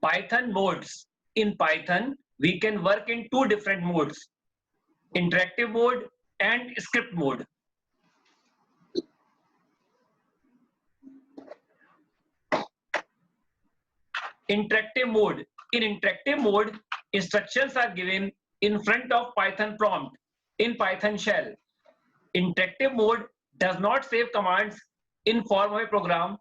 Python modes. In Python, we can work in two different modes, interactive mode and script mode. Interactive mode. In interactive mode, instructions are given in front of Python prompt in Python shell. Interactive mode does not save commands in form of a program.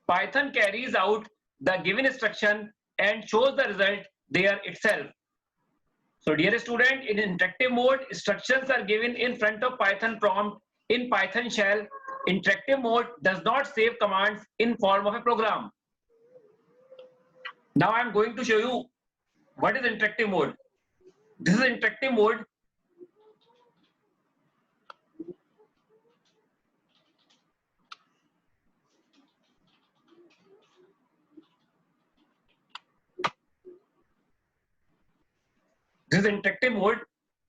Python carries out the given instruction and shows the result there itself. So dear student, in interactive mode, instructions are given in front of Python prompt in Python shell. Interactive mode does not save commands in form of a program. Now I am going to show you what is interactive mode. This is interactive mode. This is interactive mode.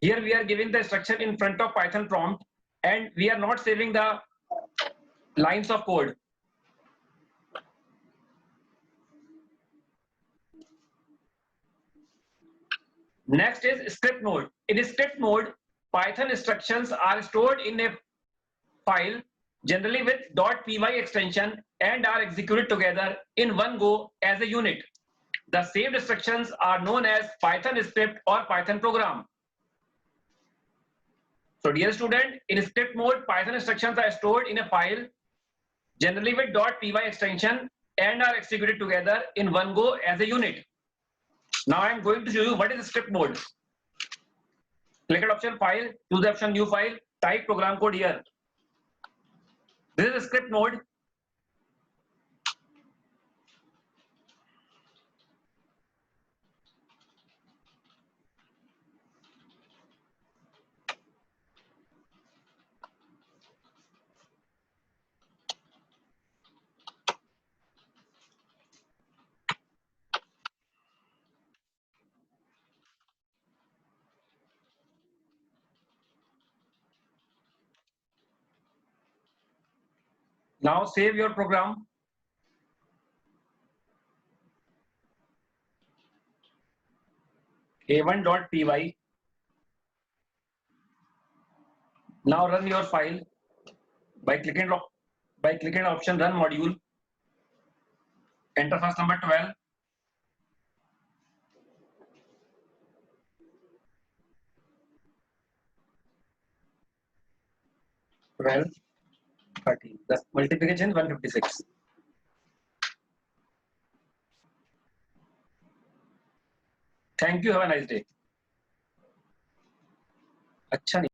Here we are giving the instruction in front of Python prompt and we are not saving the lines of code. Next is script mode. In script mode, Python instructions are stored in a file, generally with .py extension, and are executed together in one go as a unit. The saved instructions are known as Python script or Python program. So dear student, in script mode, Python instructions are stored in a file, generally with .py extension, and are executed together in one go as a unit. Now I am going to show you what is script mode. Click at option file, choose the option new file, type program code here. This is script mode. Now save your program. A1.py. Now run your file by clicking option run module. Enter first number 12. Well, 30. The multiplication 156. Thank you. Have a nice day. अच्छा नहीं